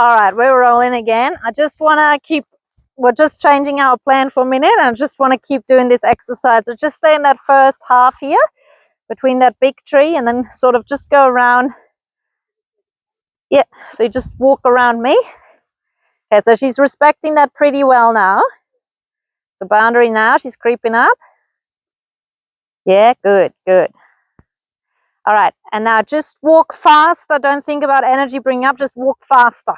All right, we're rolling again. I just want to keep, we're just changing our plan for a minute, and I just want to keep doing this exercise. So just stay in that first half here between that big tree, and then sort of just go around. Yeah, so you just walk around me. Okay, so she's respecting that pretty well now. It's a boundary now. She's creeping up. Yeah, good, good. All right, and now just walk faster. Don't think about energy bringing up, just walk faster.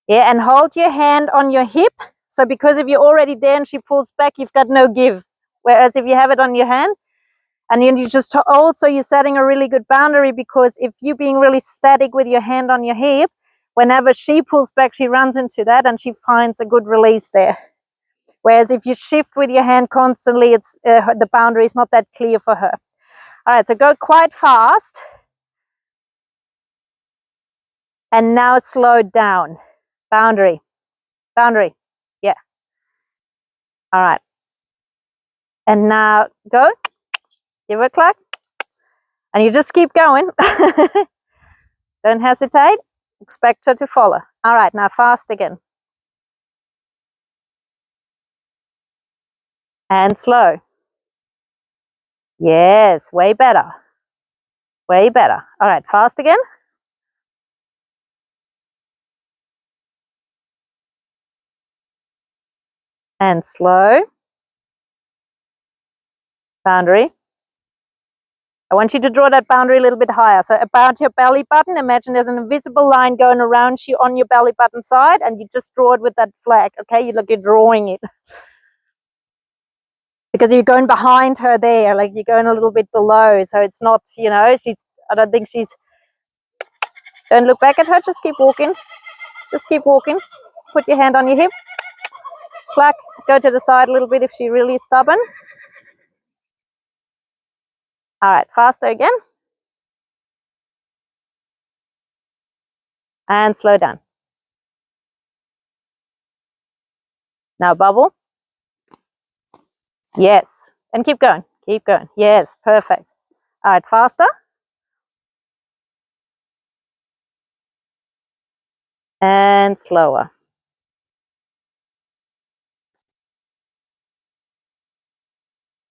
Yeah, and hold your hand on your hip. So because if you're already there and she pulls back, you've got no give. Whereas if you have it on your hand, and you just also, you're setting a really good boundary, because if you're being really static with your hand on your hip, whenever she pulls back, she runs into that and she finds a good release there. Whereas if you shift with your hand constantly, it's the boundary is not that clear for her. All right, so go quite fast. And now slow down. Boundary. Boundary. Yeah. All right. And now go. Give her a clack. And you just keep going. Don't hesitate. Expect her to follow. All right, now fast again. And slow. Yes, way better. Way better. All right, fast again. And slow. Boundary. I want you to draw that boundary a little bit higher. So about your belly button, imagine there's an invisible line going around you on your belly button side, and you just draw it with that flag, okay? You're drawing it. Because you're going behind her there, like you're going a little bit below. So it's not, I don't think she's, don't look back at her, just keep walking. Just keep walking. Put your hand on your hip. Clack, go to the side a little bit if she's really stubborn. All right, faster again. And slow down. Now bubble. Yes, and keep going, keep going. Yes, perfect. All right, faster. And slower.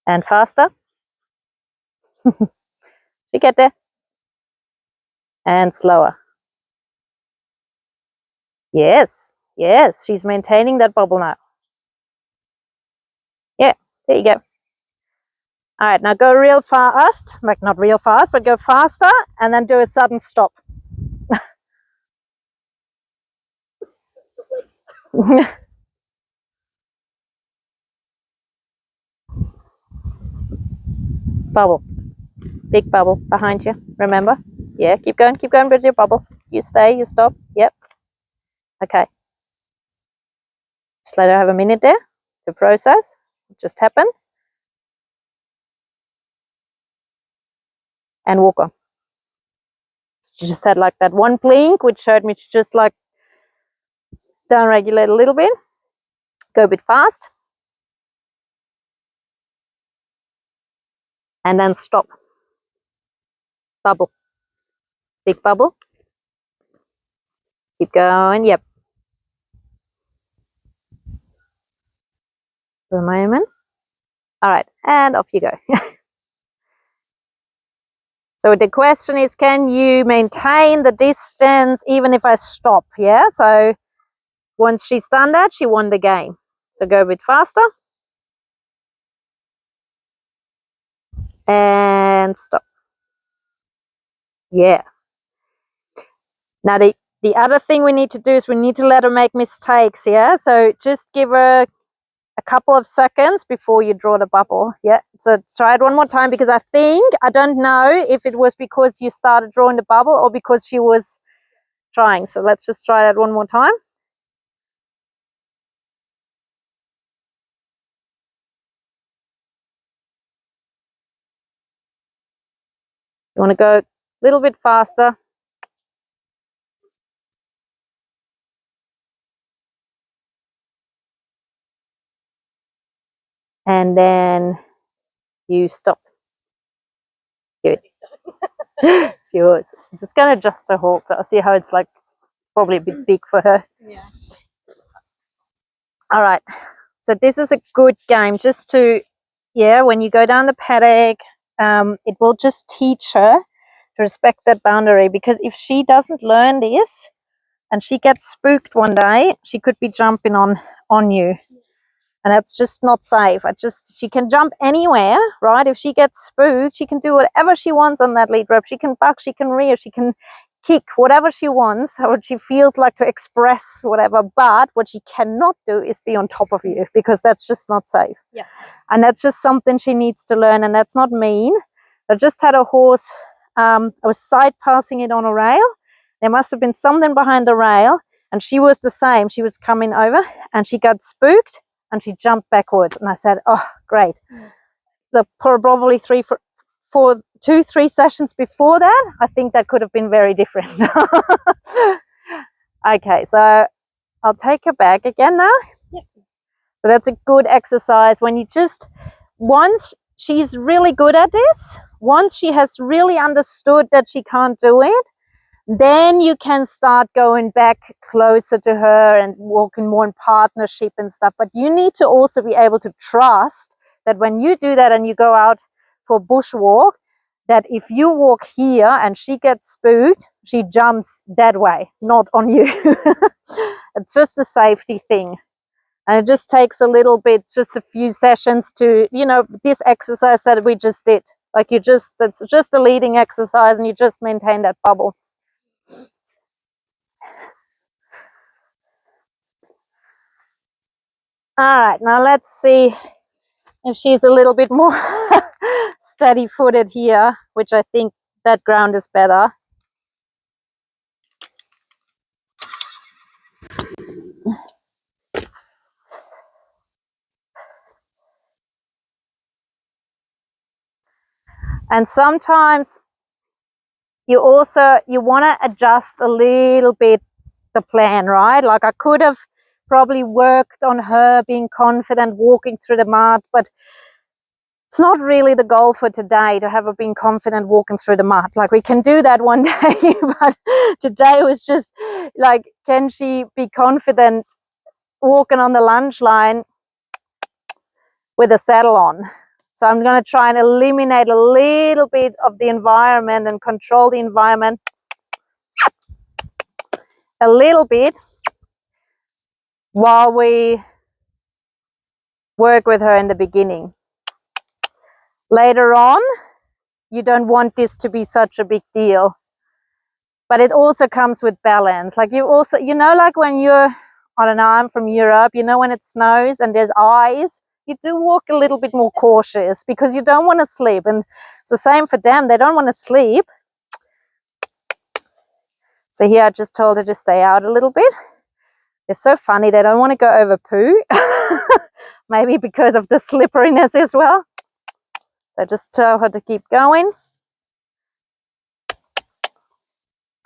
And faster. You get there. And slower. Yes, yes, she's maintaining that bubble now. Yeah, there you go. All right, now go real fast, like not real fast, but go faster, and then do a sudden stop. Bubble. Big bubble behind you, remember? Yeah, keep going with your bubble. You stay, you stop. Yep. Okay. Just let her have a minute there to process what just happened. And walk on. She just had like that one blink, which showed me to just like down regulate a little bit. Go a bit fast. And then stop. Bubble. Big bubble. Keep going. Yep. For a moment. All right. And off you go. So the question is, can you maintain the distance even if I stop? Yeah. So once she's done that, she won the game. So go a bit faster. And stop. Yeah. Now the other thing we need to do is we need to let her make mistakes. Yeah. So just give her a couple of seconds before you draw the bubble. Yeah, so try it one more time, because I don't know if it was because you started drawing the bubble or because she was trying. So let's just try that one more time. You want to go a little bit faster. And then you stop. Good. She was. I'm just going to adjust her halter. I'll see how it's like probably a bit big for her. Yeah. All right. So this is a good game just to, when you go down the paddock, it will just teach her to respect that boundary, because if she doesn't learn this and she gets spooked one day, she could be jumping on you. And that's just not safe. She can jump anywhere, right? If she gets spooked, she can do whatever she wants on that lead rope. She can buck, she can rear, she can kick, whatever she wants, what she feels like to express, whatever. But what she cannot do is be on top of you, because that's just not safe. Yeah. And that's just something she needs to learn. And that's not mean. I just had a horse, I was side passing it on a rail. There must have been something behind the rail, and she was the same. She was coming over and she got spooked and she jumped backwards. And I said, oh, great. Probably 3 sessions before that, I think that could have been very different. Okay, so I'll take her back again now. Yep. So that's a good exercise. When you once she's really good at this, once she has really understood that she can't do it, then you can start going back closer to her and walking more in partnership and stuff. But you need to also be able to trust that when you do that and you go out for a bushwalk, that if you walk here and she gets spooked, she jumps that way, not on you. It's just a safety thing. And it just takes a little bit, just a few sessions to, this exercise that we just did. Like it's just a leading exercise and you just maintain that bubble. All right, now let's see if she's a little bit more steady-footed here, which I think that ground is better. And sometimes you want to adjust a little bit the plan, right? Like I could have probably worked on her being confident walking through the mud, but it's not really the goal for today to have her being confident walking through the mud. Like we can do that one day, but today was just like, can she be confident walking on the lunge line with a saddle on? So I'm going to try and eliminate a little bit of the environment and control the environment a little bit while we work with her in the beginning. Later on, you don't want this to be such a big deal, but it also comes with balance. Like like when you're, I don't know, I'm from Europe, when it snows and there's ice, you do walk a little bit more cautious because you don't want to sleep. And it's the same for them. They don't want to sleep. So here I just told her to stay out a little bit. They're so funny. They don't want to go over poo. Maybe because of the slipperiness as well. So just tell her to keep going.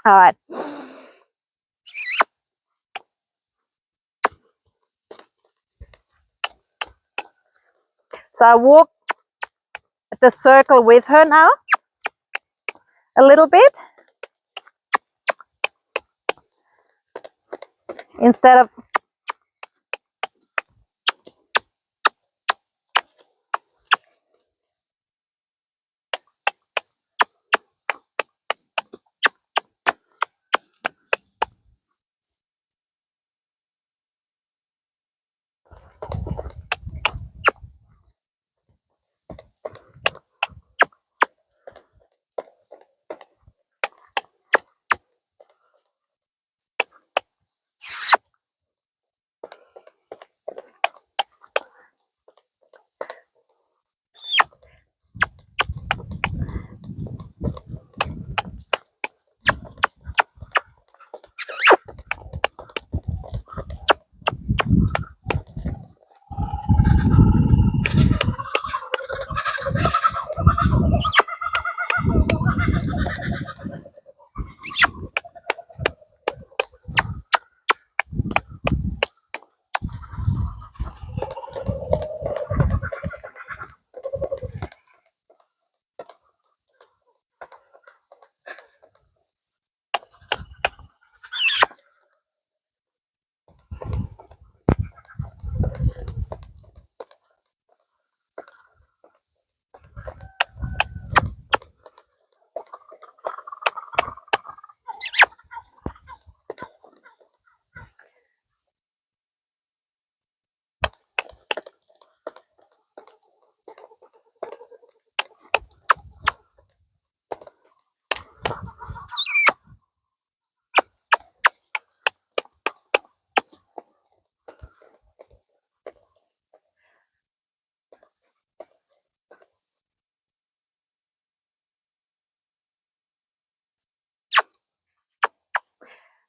All right. So I walk the circle with her now a little bit. Instead of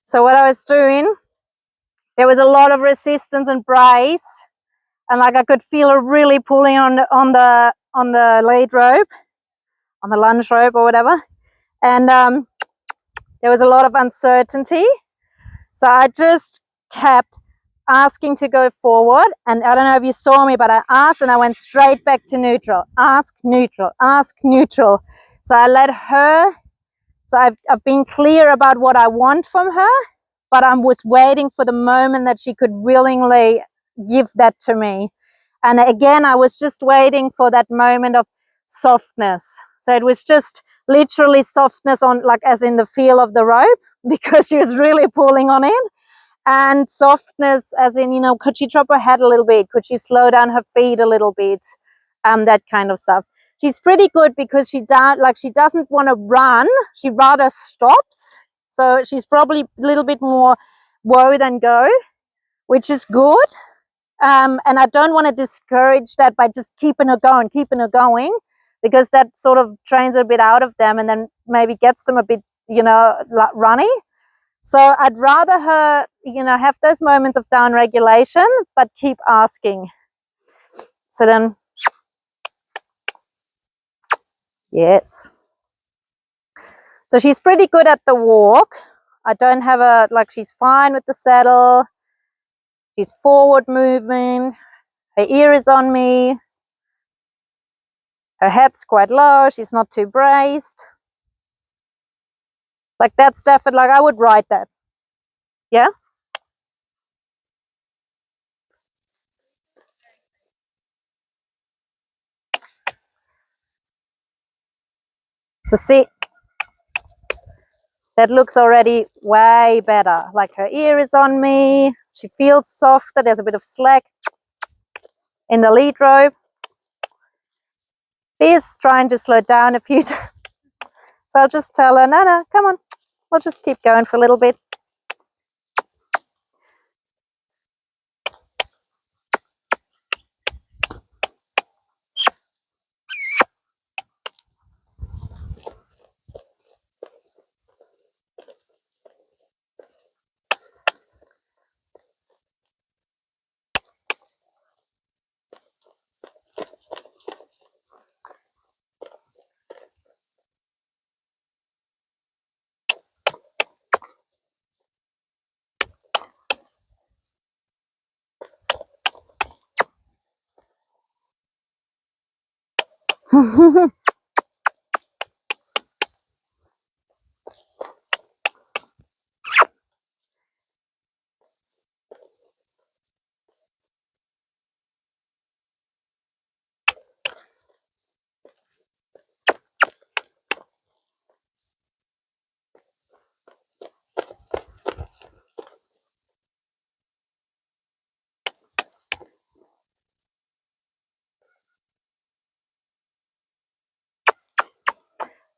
So what I was doing, there was a lot of resistance and brace, and like I could feel her really pulling on the lead rope, on the lunge rope or whatever, and there was a lot of uncertainty. So I just kept asking to go forward, and I don't know if you saw me, but I asked and I went straight back to neutral. Ask, neutral, ask, neutral. So I let her, so I've been clear about what I want from her, but I was waiting for the moment that she could willingly give that to me. And again, I was just waiting for that moment of softness. So it was just literally softness on, like, as in the feel of the rope, because she was really pulling on it. And softness as in, you know, could she drop her head a little bit? Could she slow down her feet a little bit? That kind of stuff. She's pretty good because she doesn't want to run. She rather stops. So she's probably a little bit more woe than go, which is good. And I don't want to discourage that by just keeping her going, because that sort of trains a bit out of them and then maybe gets them a bit, you know, runny. So I'd rather her, you know, have those moments of down regulation, but keep asking. So then, yes. So she's pretty good at the walk. I don't have a, like, she's fine with the saddle. She's forward moving. Her ear is on me. Her head's quite low. She's not too braced. Like, that's definitely, like, I would ride that. Yeah. So see, that looks already way better. Like, her ear is on me. She feels softer. There's a bit of slack in the lead rope. She's trying to slow down a few times. So I'll just tell her, no, come on. We'll just keep going for a little bit.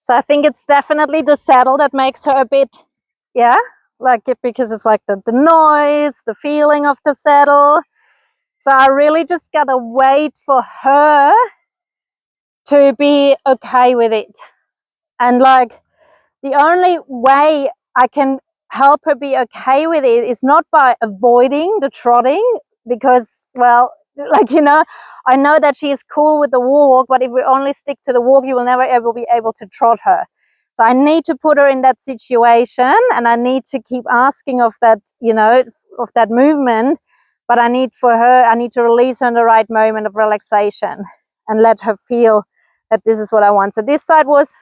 So I think it's definitely the saddle that makes her a bit, yeah, like it, because it's like the noise, the feeling of the saddle. So I really just gotta wait for her to be okay with it. And like, the only way I can help her be okay with it is not by avoiding the trotting, because, well, like, you know, I know that she is cool with the walk, but if we only stick to the walk, you will never ever be able to trot her. So I need to put her in that situation, and I need to keep asking of that, you know, of that movement. But I need to release her in the right moment of relaxation and let her feel that this is what I want. So this side was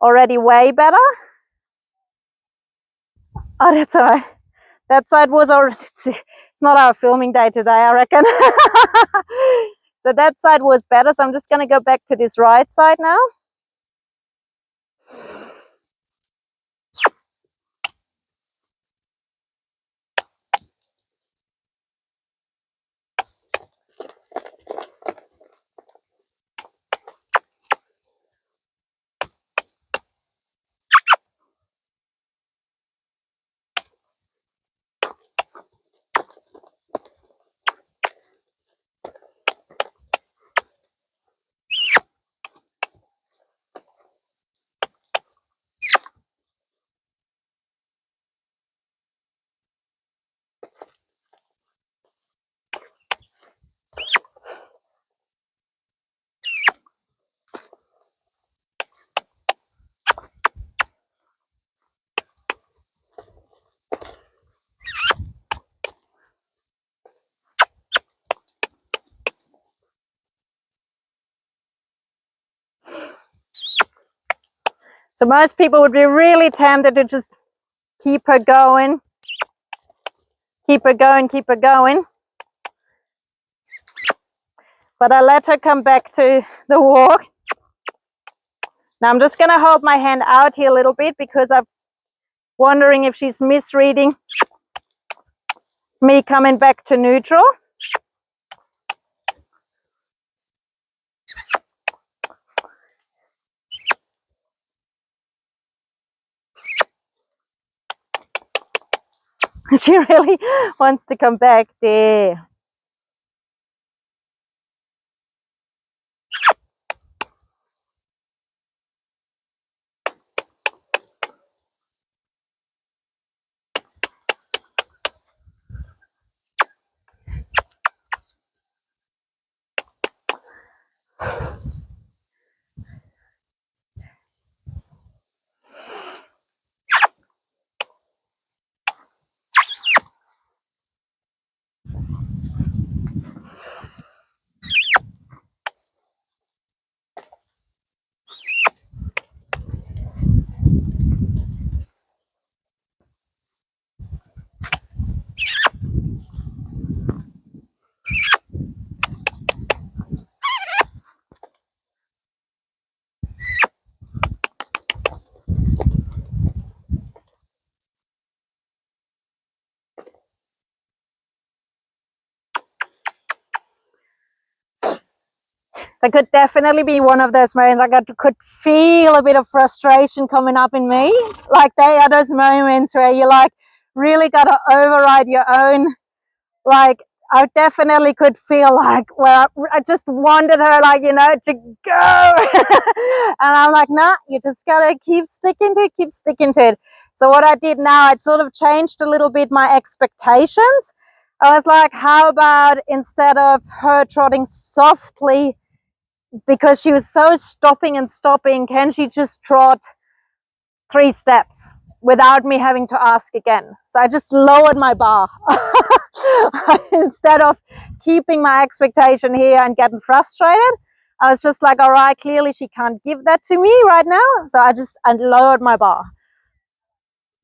already way better. Oh, that's all right. That side was already, it's not our filming day today, I reckon. So that side was better. So I'm just going to go back to this right side now. So most people would be really tempted to just keep her going. Keep her going, keep her going. But I let her come back to the walk. Now I'm just going to hold my hand out here a little bit because I'm wondering if she's misreading me coming back to neutral. She really wants to come back there. That could definitely be one of those moments. I could feel a bit of frustration coming up in me. Like they are those moments where you like really got to override your own. Like I definitely could feel like where I just wanted her, like, you know, to go. And I'm like, nah, you just gotta keep sticking to it, keep sticking to it. So what I did now, I'd sort of changed a little bit my expectations. I was like, how about instead of her trotting softly, because she was so stopping and stopping, can she just trot 3 steps without me having to ask again? So I just lowered my bar. Instead of keeping my expectation here and getting frustrated, I was just like, all right, clearly she can't give that to me right now. So I lowered my bar.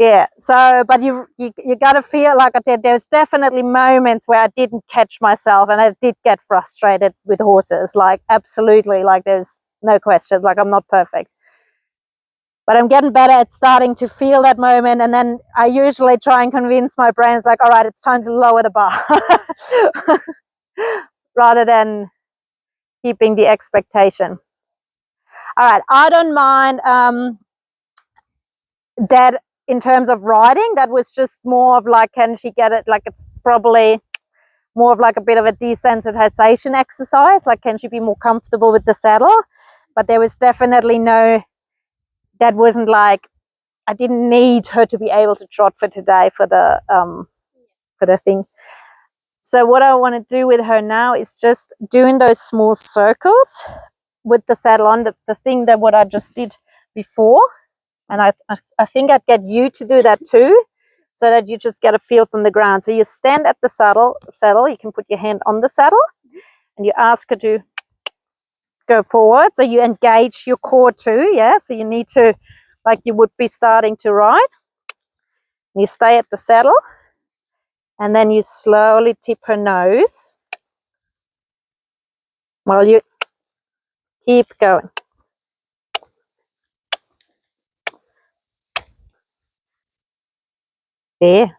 Yeah, so, but you got to feel like there's definitely moments where I didn't catch myself and I did get frustrated with horses, like absolutely, like there's no questions, like I'm not perfect. But I'm getting better at starting to feel that moment, and then I usually try and convince my brain, it's like, all right, it's time to lower the bar. Rather than keeping the expectation. All right, I don't mind that. In terms of riding, that was just more of like, can she get it? Like it's probably more of like a bit of a desensitization exercise. Like, can she be more comfortable with the saddle? But there was definitely no, that wasn't like, I didn't need her to be able to trot for today for the thing. So what I want to do with her now is just doing those small circles with the saddle on, the thing that what I just did before. And I think I'd get you to do that too, so that you just get a feel from the ground. So you stand at the saddle, you can put your hand on the saddle, and you ask her to go forward. So you engage your core too, yeah? So you need to, like you would be starting to ride. You stay at the saddle, and then you slowly tip her nose while you keep going. There.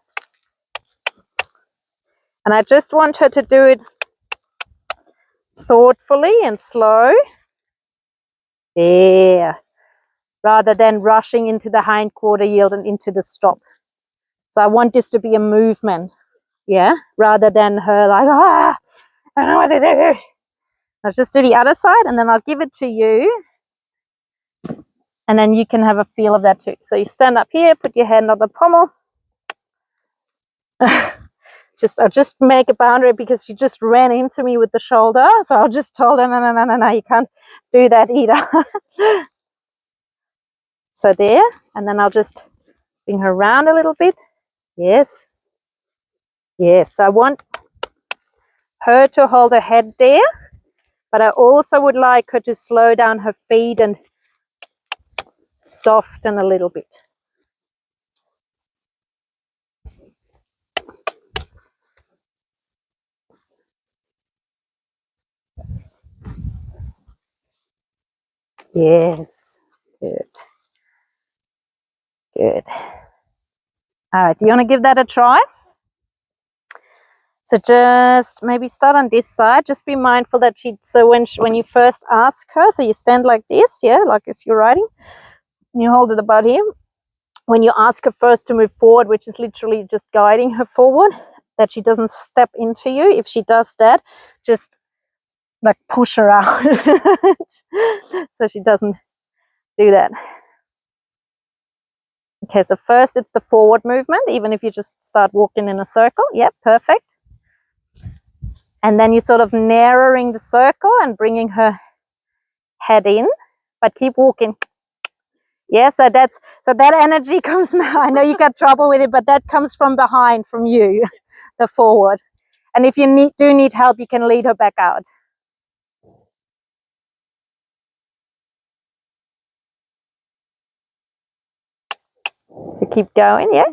And I just want her to do it thoughtfully and slow. There. Rather than rushing into the hind quarter yield and into the stop. So I want this to be a movement, yeah, rather than her like, I don't know what to do. I'll just do the other side, and then I'll give it to you, and then you can have a feel of that too. So you stand up here, put your hand on the pommel. I'll just make a boundary because you just ran into me with the shoulder. So I'll just tell her, no, you can't do that either. So there, and then I'll just bring her around a little bit. Yes. Yes, so I want her to hold her head there, but I also would like her to slow down her feet and soften a little bit. Yes, good. Good. All right, do you want to give that a try? So just maybe start on this side. Just be mindful that when you first ask her, so you stand like this, yeah, like if you're riding, you hold it about here. When you ask her first to move forward, which is literally just guiding her forward, that she doesn't step into you. If she does that, just like push her out so she doesn't do that. Okay, so first it's the forward movement, even if you just start walking in a circle. Yep, perfect. And then you're sort of narrowing the circle and bringing her head in, but keep walking. Yeah, so that energy comes now. I know you got trouble with it, but that comes from behind, from you, the forward. And if you do need help, you can lead her back out. So keep going, yeah?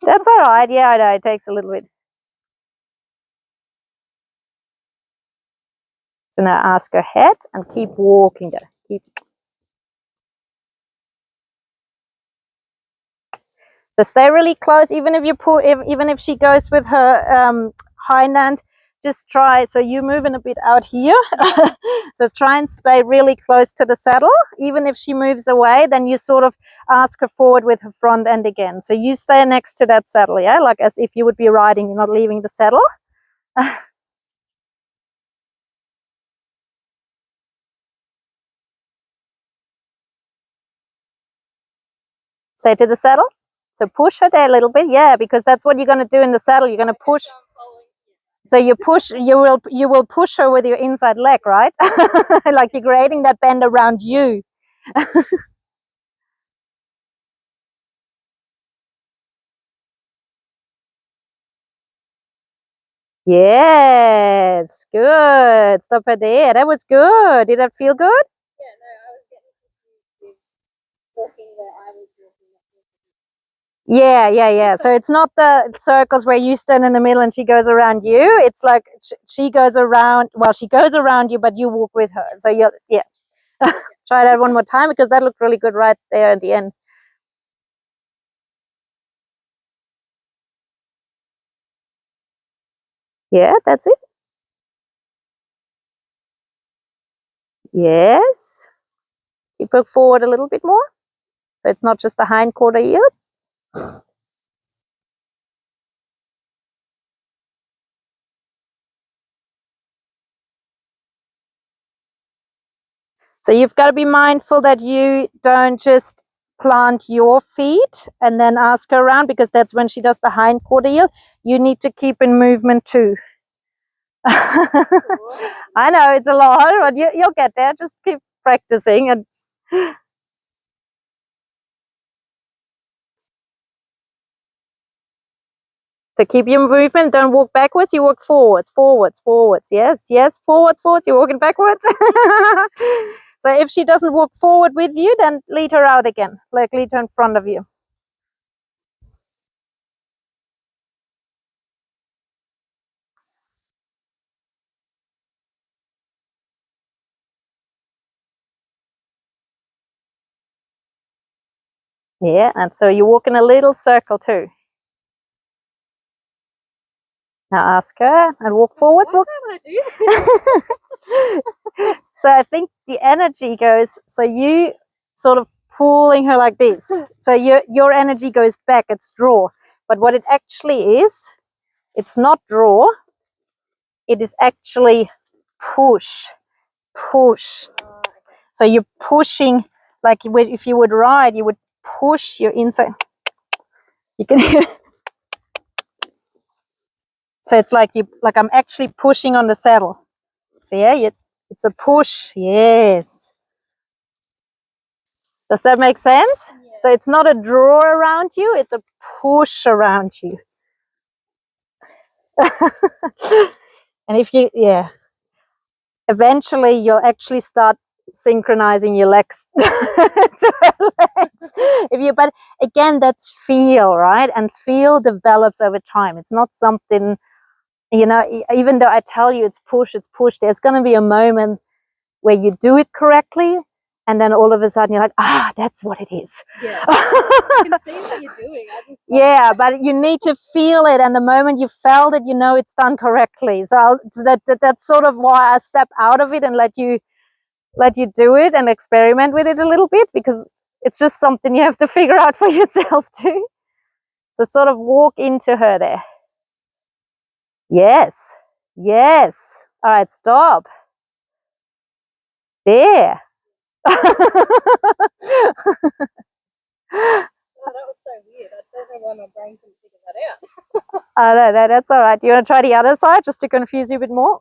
That's all right. Yeah, I know, it takes a little bit. So now ask her head and keep walking there. So stay really close, even if you even if she goes with her hind end, just try. So you're moving a bit out here. So try and stay really close to the saddle. Even if she moves away, then you sort of ask her forward with her front end again. So you stay next to that saddle, yeah, like as if you would be riding, you're not leaving the saddle. Stay to the saddle. So push her there a little bit, yeah, because that's what you're going to do in the saddle. You're going to push. So you will push her with your inside leg, right? Like you're creating that bend around you. Yes, good. Stop her there. That was good. Did that feel good? Yeah, no, I was getting confused with walking where I was walking. Yeah. So it's not the circles where you stand in the middle and she goes around you. It's like she goes around. Well, she goes around you, but you walk with her. So yeah. Try that one more time because that looked really good right there at the end. Yeah, that's it. Yes. Keep her forward a little bit more. So it's not just the hind quarter yield. So you've got to be mindful that you don't just plant your feet and then ask her around, because that's when she does the hind quarter yield. You need to keep in movement too. I know it's a lot, but you'll get there. Just keep practicing. And so keep your movement. Don't walk backwards. You walk forwards. Yes, forwards. You're walking backwards. So if she doesn't walk forward with you, then lead her out again. Like lead her in front of you. Yeah, and so you walk in a little circle too. Now ask her and walk forwards. Walk. So I think the energy goes, so you sort of pulling her like this. So your energy goes back, it's draw. But what it actually is, it's not draw, it is actually push. So you're pushing, like if you would ride, you would push your inside. You can hear. So it's like I'm actually pushing on the saddle. So yeah, it's a push. Yes. Does that make sense? Yeah. So it's not a draw around you, it's a push around you. And if you, yeah, eventually you'll actually start synchronizing your legs to her legs. But again, that's feel, right? And feel develops over time. It's not something, you know, even though I tell you it's push, there's going to be a moment where you do it correctly, and then all of a sudden you're like, that's what it is. Yeah. I can see what you're doing. Yeah, but you need to feel it, and the moment you felt it, you know it's done correctly. So that's sort of why I step out of it and let you do it and experiment with it a little bit, because it's just something you have to figure out for yourself too. So sort of walk into her there. Yes. All right, stop. There. Oh, that was so weird. I don't know why my brain couldn't figure that out. No, that's all right. Do you want to try the other side just to confuse you a bit more?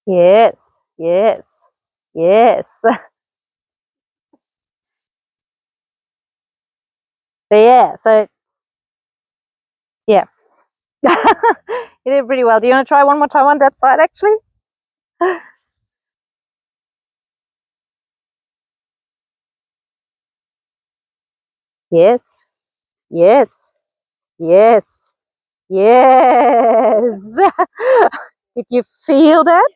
Yes. Yeah, so yeah. You did pretty well. Do you want to try one more time on that side actually? Yes. Did you feel that?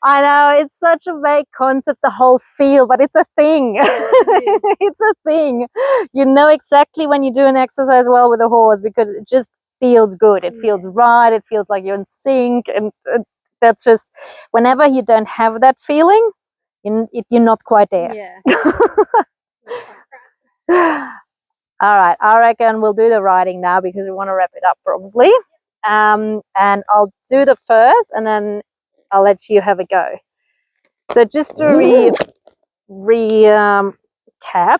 I know, it's such a vague concept, the whole feel, but it's a thing. It's a thing. You know exactly when you do an exercise well with a horse, because it just feels good. It feels right. It feels like you're in sync. And that's just, whenever you don't have that feeling, you're not quite there. Yeah. All right, I reckon we'll do the riding now, because we want to wrap it up probably. And I'll do the first, and then I'll let you have a go. So just to recap,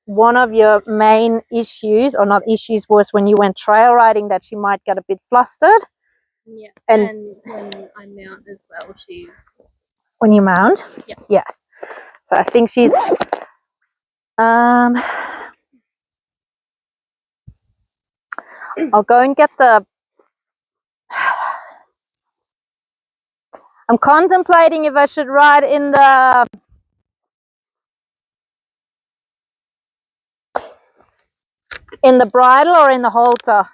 one of your main issues, or not issues, was when you went trail riding that she might get a bit flustered. Yeah. And when I mount as well, when you mount? Yeah. So I think she's I'll go and get the I'm contemplating if I should ride in the bridle or in the halter.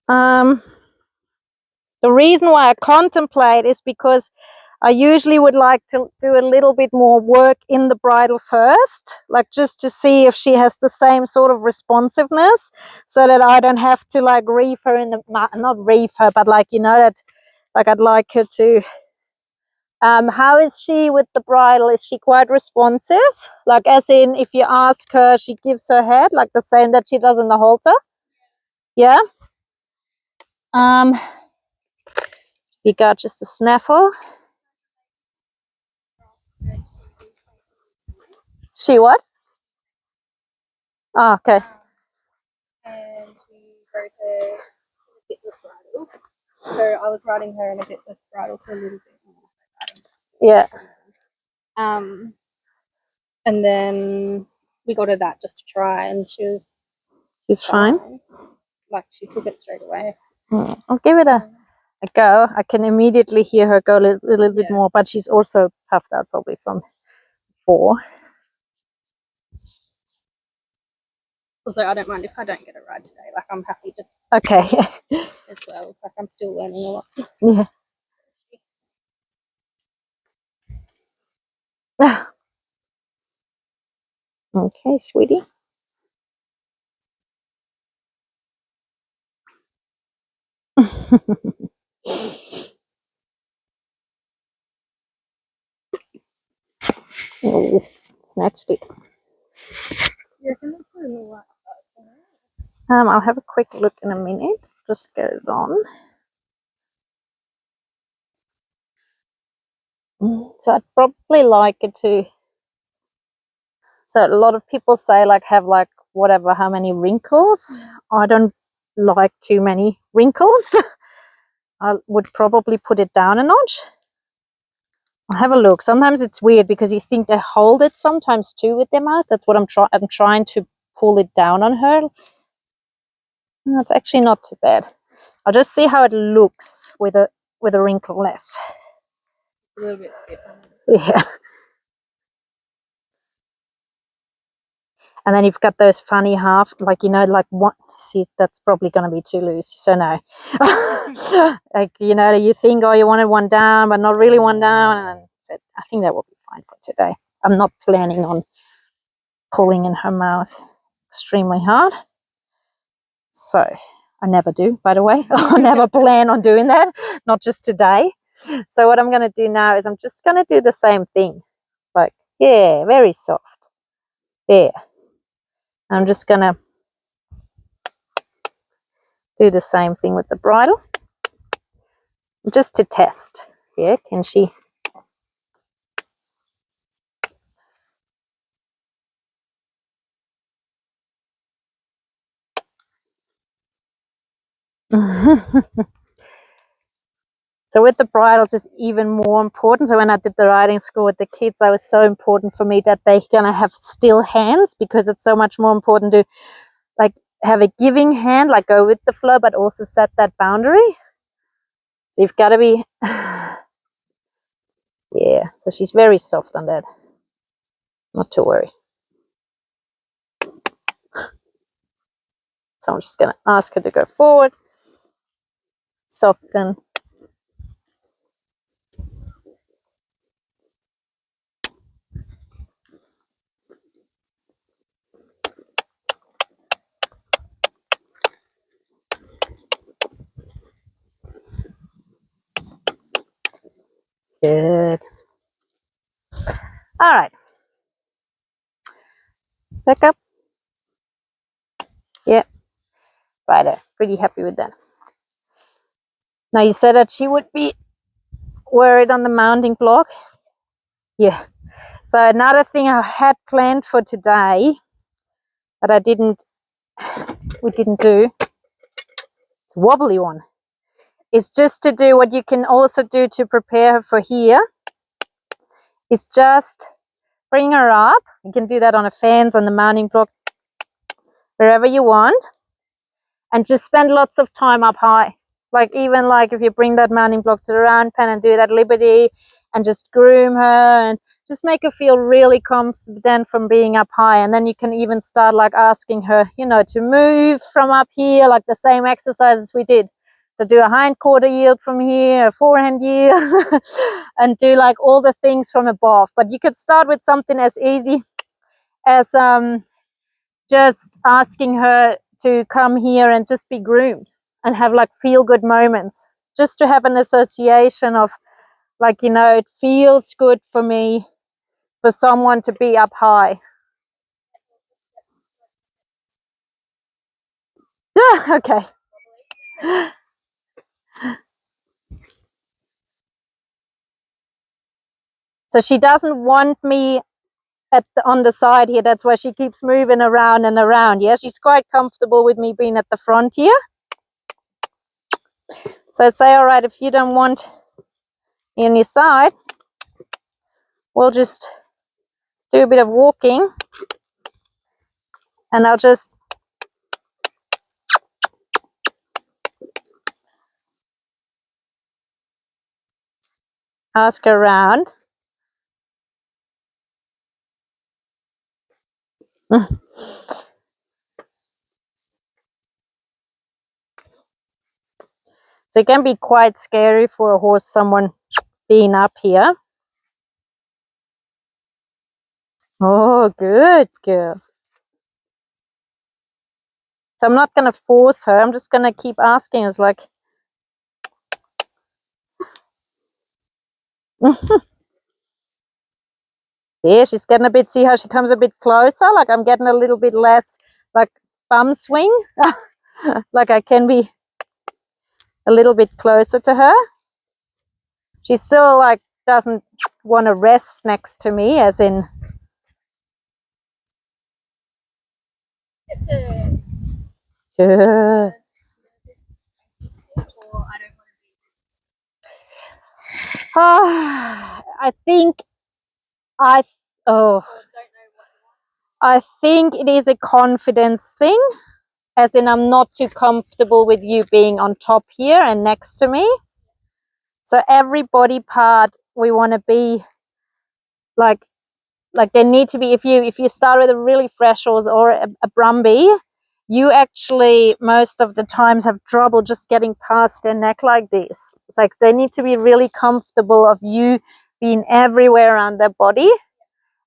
The reason why I contemplate is because I usually would like to do a little bit more work in the bridle first, like just to see if she has the same sort of responsiveness, so that I don't have to like reef her in the, not reef her, but like, you know, that like I'd like her to, how is she with the bridle? Is she quite responsive? Like as in, if you ask her, she gives her head, like the same that she does in the halter? Yeah? You got just a snaffle. She what? Oh, okay. And she broke her bitless bridle. So I was riding her in a bitless bridle for a little bit. Yeah. And then we got her that just to try, and she's fine. Like she took it straight away. I'll give it a go. I can immediately hear her go a little bit more, but she's also puffed out probably from 4. Also, I don't mind if I don't get a ride today. Like I'm happy just okay. as well. Like I'm still learning a lot. Yeah. Okay, sweetie. Oh, snatched it. I'll have a quick look in a minute. Just get it on. So I'd probably like it to. So a lot of people say like have like whatever, how many wrinkles. I don't like too many wrinkles. I would probably put it down a notch. I'll have a look. Sometimes it's weird because you think they hold it sometimes too with their mouth. That's what I'm trying to pull it down on her. No, it's actually not too bad. I'll just see how it looks with a wrinkle less. A little bit stiff. Yeah. And then you've got those funny half, like, you know, like what, see, that's probably going to be too loose. So no. Like, you know, you think, oh, you wanted one down, but not really one down. And so I think that will be fine for today. I'm not planning on pulling in her mouth extremely hard. So I never do, by the way. I never plan on doing that, not just today. So what I'm going to do now is I'm just going to do the same thing. Like, yeah, very soft. There. I'm just going to do the same thing with the bridle. Just to test. Yeah, can she? So with the bridles, it's even more important. So when I did the riding school with the kids, it was so important for me that they're going to have still hands, because it's so much more important to like have a giving hand, like go with the flow, but also set that boundary. So you've got to be, yeah, so she's very soft on that. Not to worry. So I'm just going to ask her to go forward, soften. Good. All right. Back up. Yeah. Right. Pretty happy with that. Now you said that she would be worried on the mounting block. Yeah. So another thing I had planned for today, but we didn't do, it's a wobbly one, is just to do what you can also do to prepare her for here, is just bring her up. You can do that on a fence, on the mounting block, wherever you want, and just spend lots of time up high. Like even like if you bring that mounting block to the round pen and do it at liberty and just groom her and just make her feel really confident from being up high. And then you can even start like asking her, you know, to move from up here, like the same exercises we did. So do a hind quarter yield from here, a forehand yield, and do like all the things from above. But you could start with something as easy as just asking her to come here and just be groomed and have like feel good moments, just to have an association of like, you know, it feels good for me for someone to be up high. Yeah, okay. So she doesn't want me on the side here. That's why she keeps moving around and around. Yeah, she's quite comfortable with me being at the front here. So I say, all right, if you don't want me on your side, we'll just do a bit of walking, and I'll just ask her around. So it can be quite scary for a horse, someone being up here. Oh, good girl. So I'm not going to force her. I'm just going to keep asking. It's like, yeah, she's getting a bit, see how she comes a bit closer? Like I'm getting a little bit less like bum swing. Like I can be a little bit closer to her. She still like doesn't want to rest next to me, as in. Good. I think I think it is a confidence thing, as in I'm not too comfortable with you being on top here and next to me. So every body part we want to be like they need to be. If you start with a really fresh horse or a Brumby, you actually most of the times have trouble just getting past their neck like this. It's like they need to be really comfortable of you being everywhere around their body.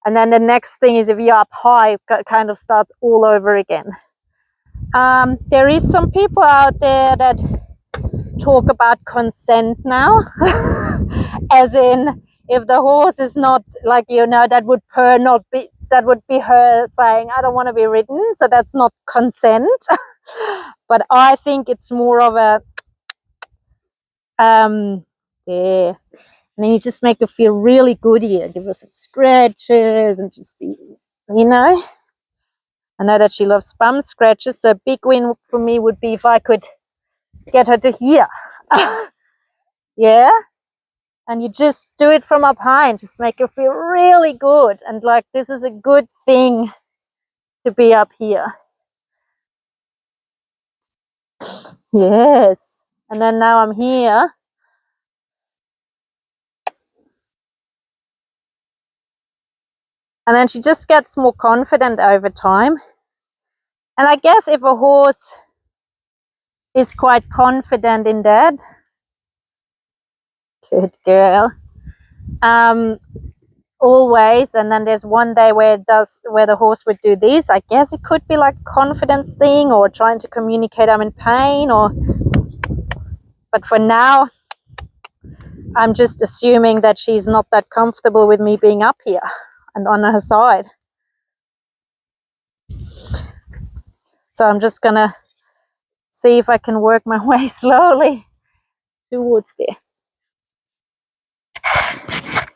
And then the next thing is if you're up high, it kind of starts all over again. There is some people out there that talk about consent now, as in if the horse is not like, that would be her saying, I don't want to be ridden, so that's not consent. But I think it's more of a yeah. And then you just make her feel really good here. Give her some scratches and just be, I know that she loves bum scratches, so a big win for me would be if I could get her to here. Yeah. And you just do it from up high and just make her feel really good. And like, this is a good thing to be up here. Yes. And then now I'm here. And then she just gets more confident over time. And I guess if a horse is quite confident in that, good girl, always, and then there's one day where the horse would do this, I guess it could be like a confidence thing or trying to communicate I'm in pain, but for now I'm just assuming that she's not that comfortable with me being up here and on her side. So I'm just gonna see if I can work my way slowly towards there.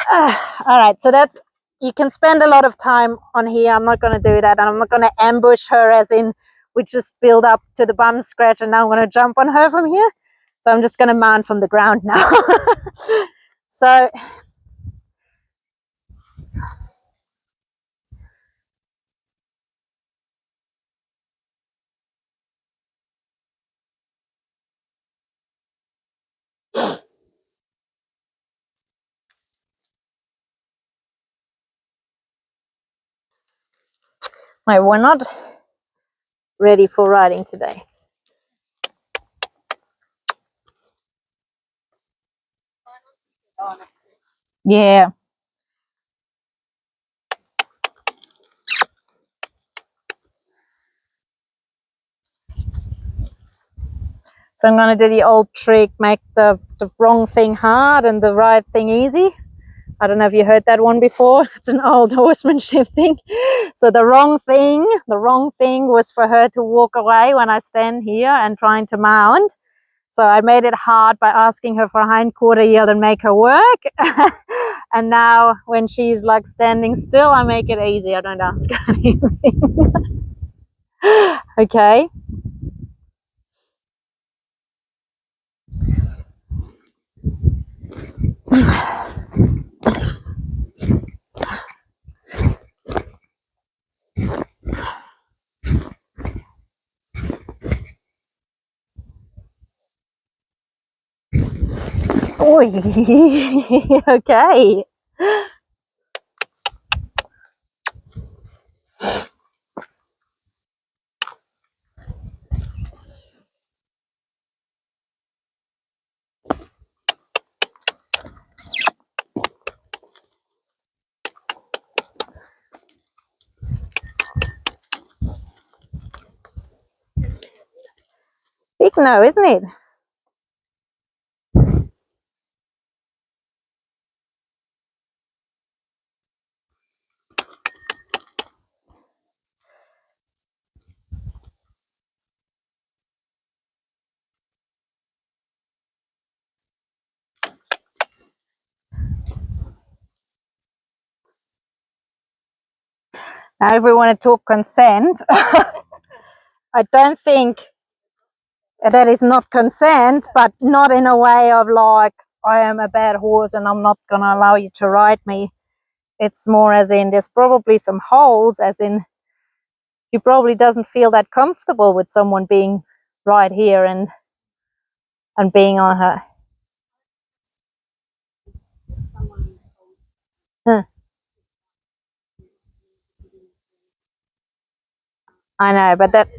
All right, so that's, you can spend a lot of time on here. I'm not going to do that, and I'm not going to ambush her as in we just build up to the bum scratch and now I'm going to jump on her from here. So I'm just going to mount from the ground now. So wait, we're not ready for riding today. Yeah. So I'm going to do the old trick, make the wrong thing hard and the right thing easy. I don't know if you heard that one before. It's an old horsemanship thing. So the wrong thing was for her to walk away when I stand here and trying to mount. So I made it hard by asking her for a hind quarter yield and make her work. And now when she's like standing still, I make it easy. I don't ask her anything. Okay. Oi. Okay. Big no, isn't it? Now, if we want to talk consent, I don't think that is not consent, but not in a way of like I am a bad horse and I'm not going to allow you to ride me. It's more as in there's probably some holes, as in she probably doesn't feel that comfortable with someone being right here and being on her. Huh. I know, but that,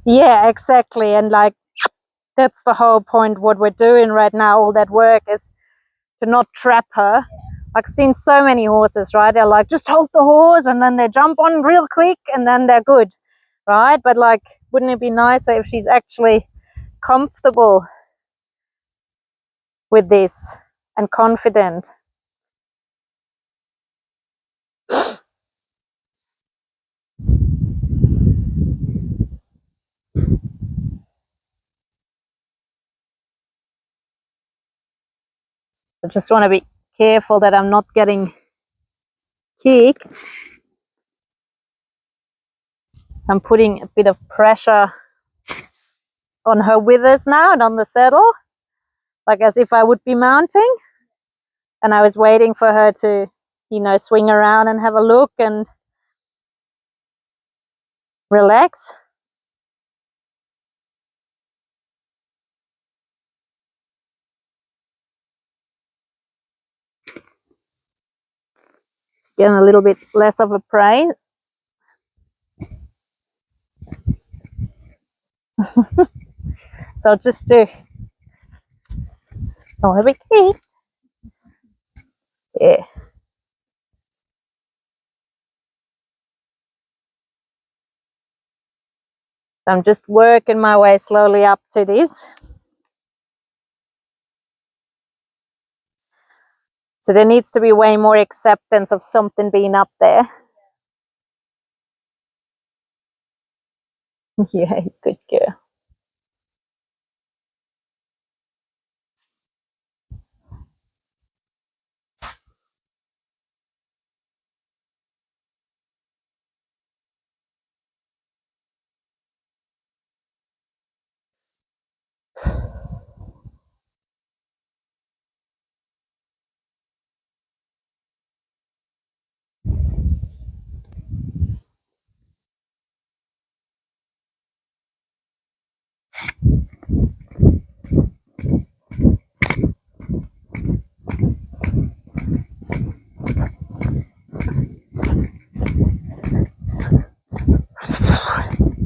yeah, exactly. And like, that's the whole point. What we're doing right now, all that work, is to not trap her. I've seen so many horses, right? They're like, just hold the horse, and then they jump on real quick, and then they're good, right? But like, wouldn't it be nicer if she's actually comfortable with this and confident? I just want to be careful that I'm not getting kicked. So I'm putting a bit of pressure on her withers now and on the saddle, like as if I would be mounting. And I was waiting for her to, you know, swing around and have a look and relax. Getting a little bit less of a prey. So just to not a bit kicked. Yeah. So I'm just working my way slowly up to this. So there needs to be way more acceptance of something being up there. Yeah, good girl.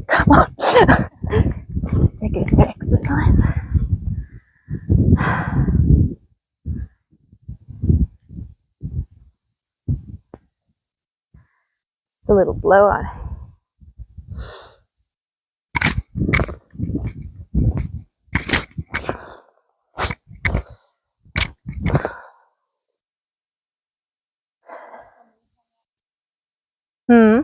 Come on. Take it for exercise. It's a little blowout. Hmm.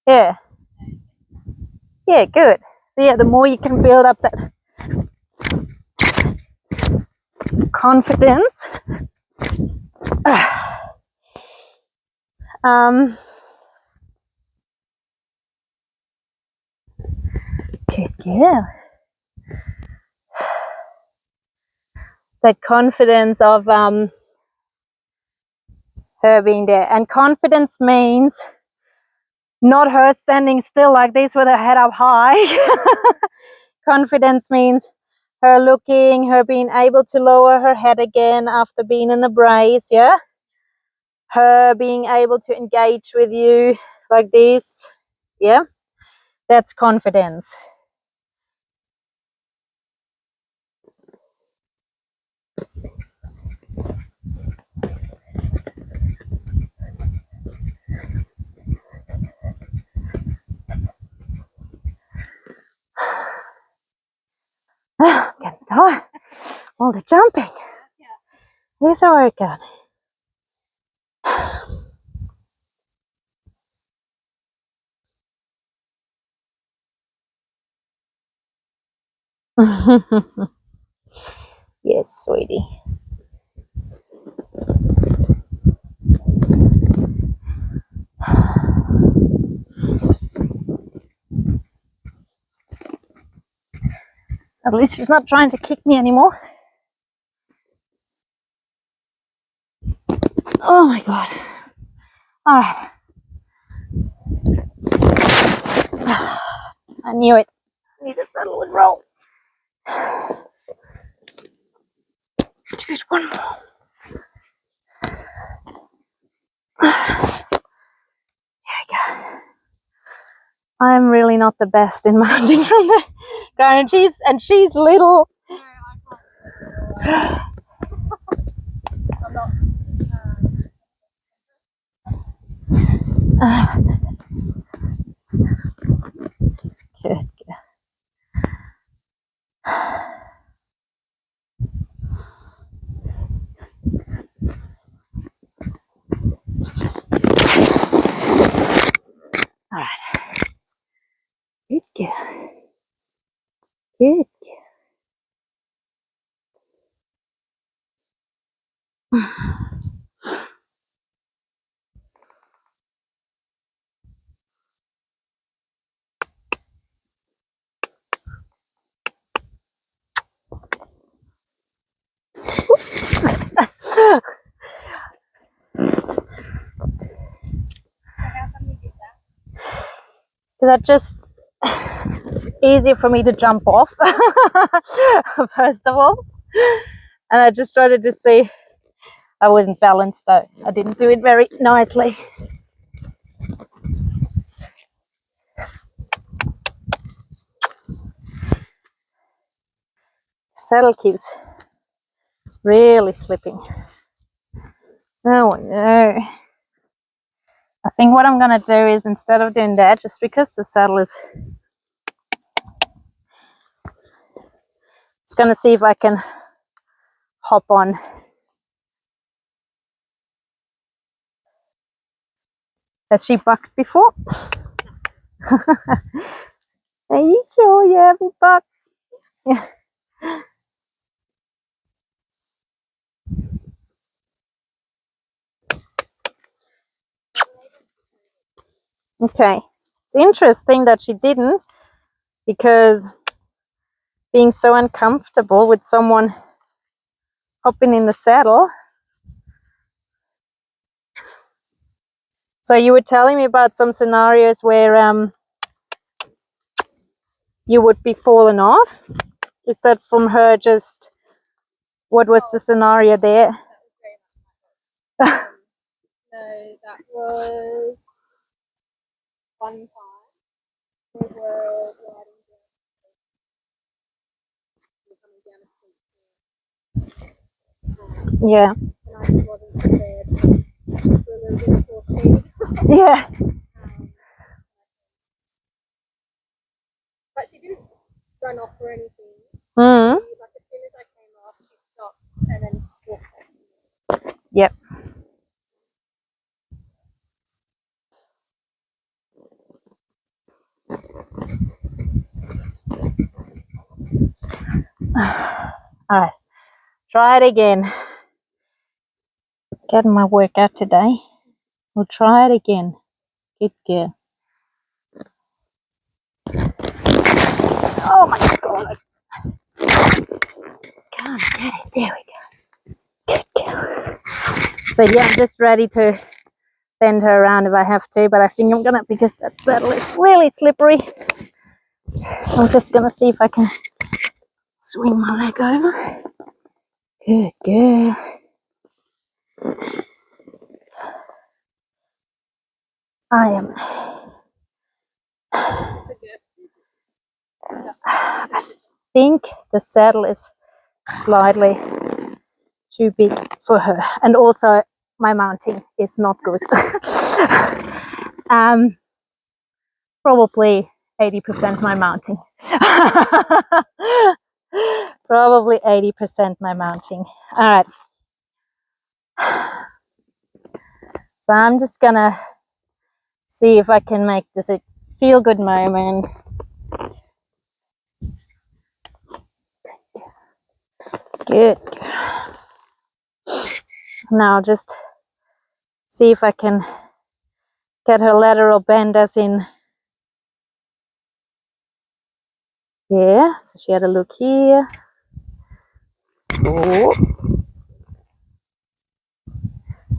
Yeah. Yeah, good. So yeah, the more you can build up that confidence, good girl. That confidence of her being there. And confidence means not her standing still like this with her head up high. Confidence means her looking, her being able to lower her head again after being in a brace, yeah? Her being able to engage with you like this, yeah? That's confidence. I'm getting tired. All the jumping. These are workout. Yes, sweetie. At least she's not trying to kick me anymore. Oh my god. All right. I knew it. Need to settle and roll. Good, one more. There we go. I'm really not the best in mounting from the ground, and she's little. No, I can't. I'm not. Good, good. All right. Good girl. Good girl. How come you did that? That just it's easier for me to jump off first of all, and I just started to see I wasn't balanced though. I didn't do it very nicely. Saddle keeps really slipping. Oh no. I think what I'm gonna do is, instead of doing that, just because the saddle is, just gonna see if I can hop on. Has she bucked before? Are you sure you haven't bucked? Yeah. Okay. It's interesting that she didn't, because being so uncomfortable with someone hopping in the saddle. So you were telling me about some scenarios where you would be fallen off. Is that from her? Just what was the scenario there? No, that was one time. We were riding down, we were coming down a steep hill, Yeah. and I just wasn't prepared for a little bit of force feed. Yeah. But she didn't run off or anything. Mm. Like as soon as I came off, she stopped and then walked back. Yep. All right. Try it again. Getting my workout today. We'll try it again. Good girl. Oh my god. Can't get it. There we go. Good girl. So yeah, I'm just ready to bend her around if I have to, but I think I'm gonna, because that saddle is really slippery, I'm just gonna see if I can swing my leg over. Good girl. I am. I think the saddle is slightly too big for her, and also my mounting is not good. Probably 80% my mounting. Probably 80% my mounting. All right. So I'm just gonna see if I can make this a feel good moment. Good. Now just see if I can get her lateral bend, as in Yeah, so she had a look here. Oh.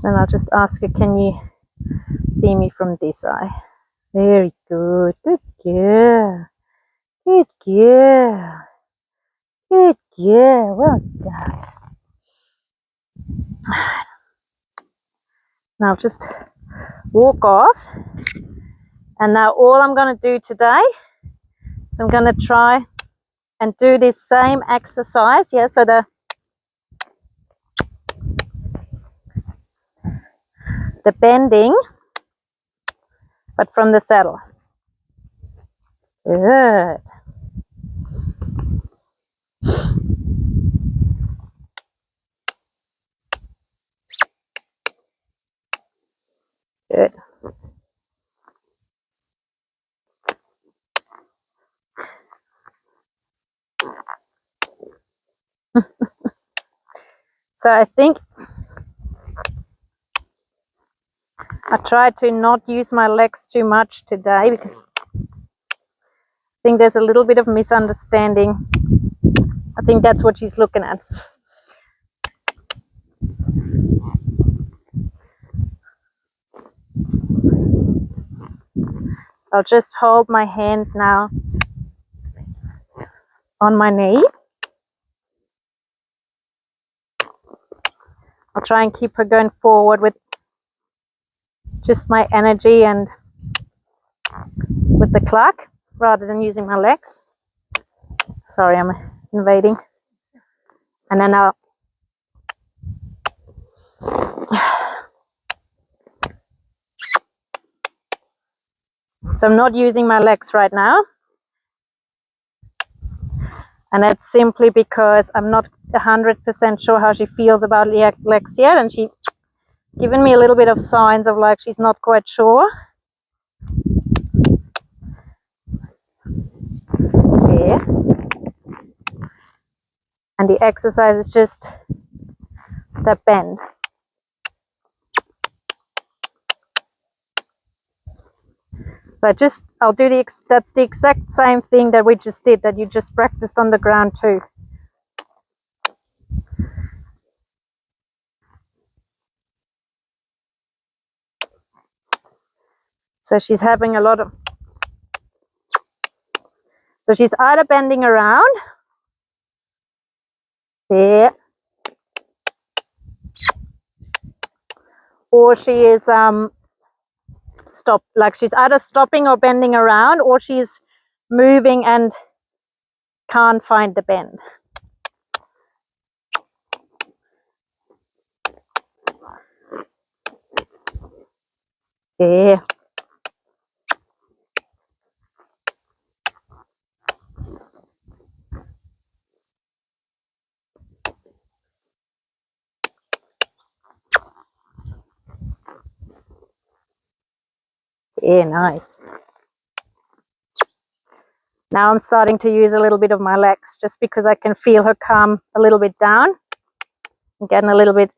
And I'll just ask her, can you see me from this eye? Very good. Good girl. Good girl. Good girl. Well done. Now just walk off. And now all I'm going to do today is I'm going to try and do this same exercise. Yeah, so the bending, but from the saddle. Good. Good. So I think I try to not use my legs too much today because I think there's a little bit of misunderstanding. I think that's what she's looking at. So I'll just hold my hand now on my knee. I'll try and keep her going forward with just my energy and with the cluck rather than using my legs. Sorry, I'm invading. And then I'll so I'm not using my legs right now. And that's simply because I'm not 100% sure how she feels about legs yet. And she given me a little bit of signs of like she's not quite sure. There. And the exercise is just that bend. So I'll do that's the exact same thing that we just did, that you just practiced on the ground too. So she's having a lot of, so she's either bending around, there, or she is like she's either stopping or bending around, or she's moving and can't find the bend. There. Yeah, nice. Now I'm starting to use a little bit of my legs just because I can feel her calm a little bit down. I'm getting a little bit.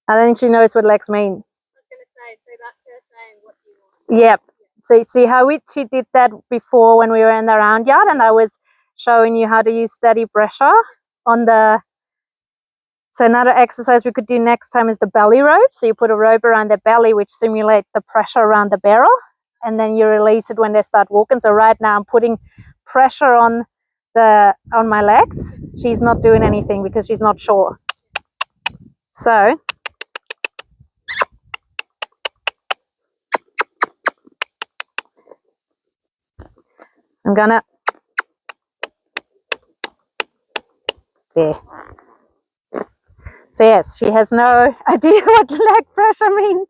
I don't think she knows what legs mean. I was going to say, so that's her saying, what do you want? Yep. So you see how she did that before when we were in the round yard, and I was showing you how to use steady pressure on the. So another exercise we could do next time is the belly rope. So you put a rope around their belly, which simulates the pressure around the barrel, and then you release it when they start walking. So right now I'm putting pressure on my legs. She's not doing anything because she's not sure. So I'm gonna, there. So yes, she has no idea what leg pressure means.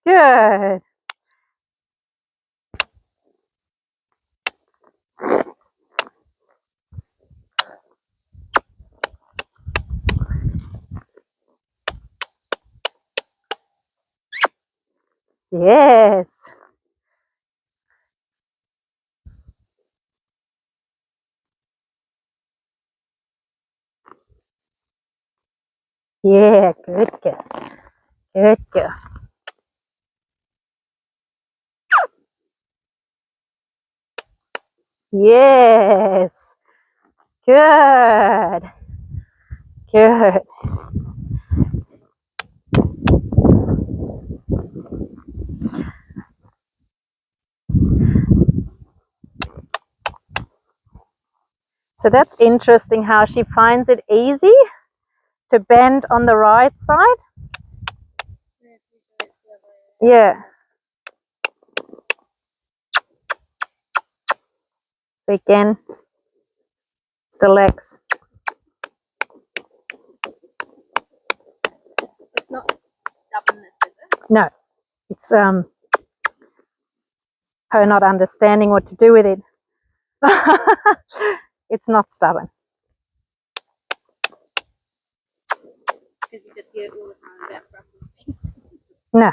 Good. Yes. Yeah, good girl. Good girl. Yes. Good. Good. So that's interesting how she finds it easy to bend on the right side. Yeah. So again, it's the legs. It's not stubbornness, is it? No, it's her not understanding what to do with it. It's not stubborn. Because you just hear it all the time about brushing. No,